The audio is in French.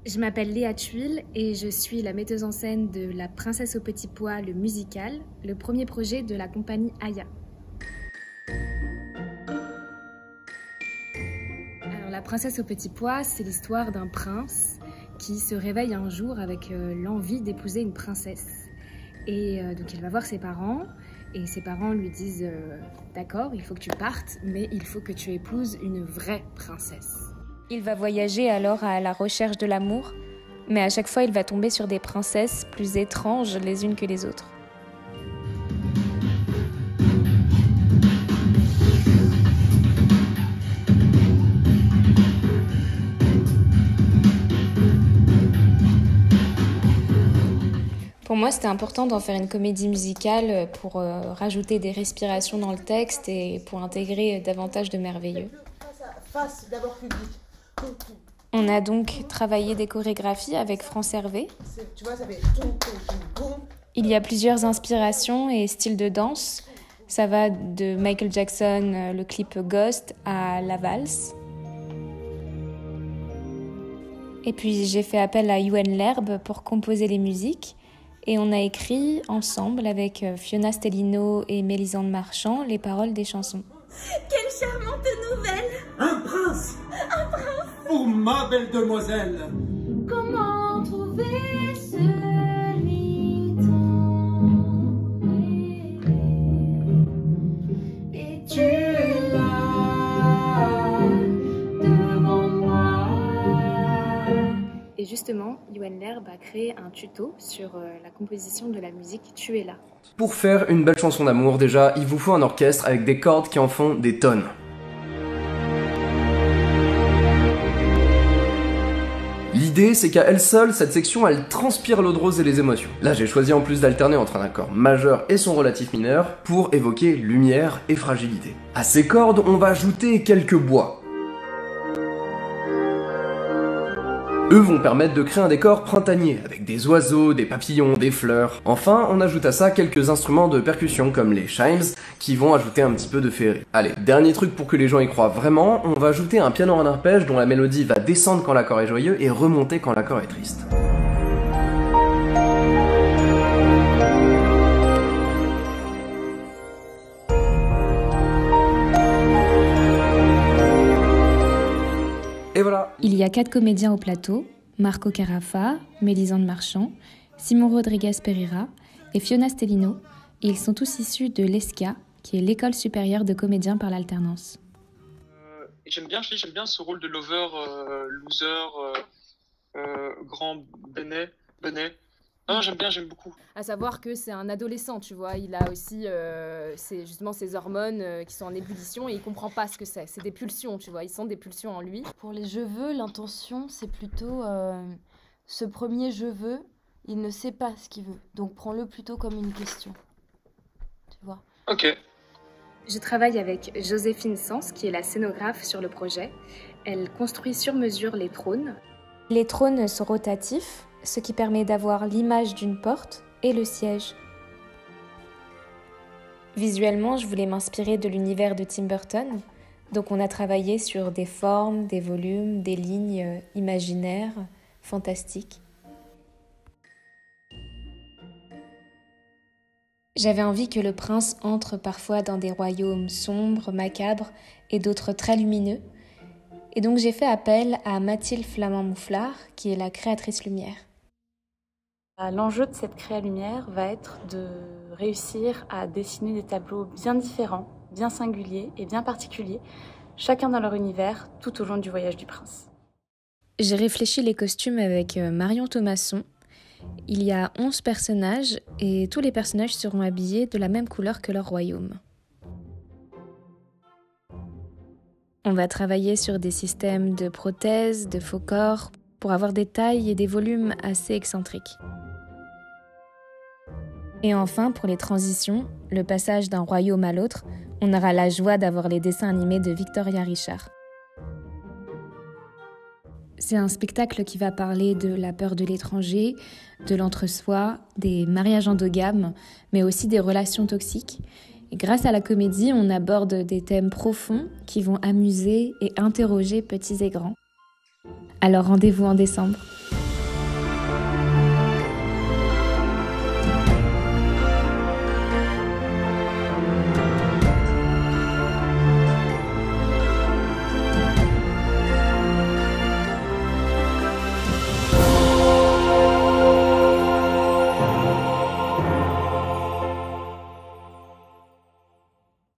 Je m'appelle Léa Tuile et je suis la metteuse en scène de La Princesse aux petits pois, le musical, le premier projet de la compagnie Aya. Alors, La Princesse aux petits pois, c'est l'histoire d'un prince qui se réveille un jour avec l'envie d'épouser une princesse. Et donc il va voir ses parents et ses parents lui disent d'accord, il faut que tu partes, mais il faut que tu épouses une vraie princesse. Il va voyager alors à la recherche de l'amour, mais à chaque fois il va tomber sur des princesses plus étranges les unes que les autres. Pour moi, c'était important d'en faire une comédie musicale pour rajouter des respirations dans le texte et pour intégrer davantage de merveilleux. Face d'abord public. On a donc travaillé des chorégraphies avec France Hervé. Tu vois, ça fait boum. Il y a plusieurs inspirations et styles de danse. Ça va de Michael Jackson, le clip Ghost, à la valse. Et puis j'ai fait appel à Yoann L'Herbe pour composer les musiques. Et on a écrit ensemble avec Fiona Stellino et Mélisande Marchand les paroles des chansons. Quelle charmante nouvelle! Un prince! Un prince! Pour ma belle demoiselle! Comment trouver celui tant et tu es là devant moi. Et justement, Yoann L'Herbe a créé un tuto sur la composition de la musique Tu es là. Pour faire une belle chanson d'amour, déjà, il vous faut un orchestre avec des cordes qui en font des tonnes. L'idée, c'est qu'à elle seule, cette section, elle transpire l'eau de rose et les émotions. Là, j'ai choisi en plus d'alterner entre un accord majeur et son relatif mineur pour évoquer lumière et fragilité. À ces cordes, on va ajouter quelques bois. Eux vont permettre de créer un décor printanier, avec des oiseaux, des papillons, des fleurs. Enfin, on ajoute à ça quelques instruments de percussion comme les chimes, qui vont ajouter un petit peu de féerie. Allez, dernier truc pour que les gens y croient vraiment, on va ajouter un piano en arpège dont la mélodie va descendre quand l'accord est joyeux et remonter quand l'accord est triste. Et voilà. Il y a 4 comédiens au plateau, Marco Carafa, Mélisande Marchand, Simon Rodriguez Pereira et Fiona Stellino, et ils sont tous issus de l'ESCA, qui est l'école supérieure de comédiens par l'alternance. J'aime bien ce rôle de lover, loser, grand benet. Non, j'aime beaucoup. À savoir que c'est un adolescent, tu vois, il a aussi justement ses hormones qui sont en ébullition et il comprend pas ce que c'est. C'est des pulsions, tu vois, il sent des pulsions en lui. Pour les je veux, l'intention, c'est plutôt ce premier je veux, il ne sait pas ce qu'il veut. Donc prends-le plutôt comme une question. Tu vois. Ok. Je travaille avec Joséphine Sens, qui est la scénographe sur le projet. Elle construit sur mesure les trônes. Les trônes sont rotatifs, ce qui permet d'avoir l'image d'une porte et le siège. Visuellement, je voulais m'inspirer de l'univers de Tim Burton, donc on a travaillé sur des formes, des volumes, des lignes imaginaires, fantastiques. J'avais envie que le prince entre parfois dans des royaumes sombres, macabres et d'autres très lumineux, et donc j'ai fait appel à Mathilde Flamand-Mouflard, qui est la créatrice lumière. L'enjeu de cette créa lumière va être de réussir à dessiner des tableaux bien différents, bien singuliers et bien particuliers, chacun dans leur univers, tout au long du voyage du prince. J'ai réfléchi les costumes avec Marion Thomasson. Il y a 11 personnages et tous les personnages seront habillés de la même couleur que leur royaume. On va travailler sur des systèmes de prothèses, de faux corps, pour avoir des tailles et des volumes assez excentriques. Et enfin, pour les transitions, le passage d'un royaume à l'autre, on aura la joie d'avoir les dessins animés de Victoria Richard. C'est un spectacle qui va parler de la peur de l'étranger, de l'entre-soi, des mariages endogames, mais aussi des relations toxiques. Et grâce à la comédie, on aborde des thèmes profonds qui vont amuser et interroger petits et grands. Alors rendez-vous en décembre.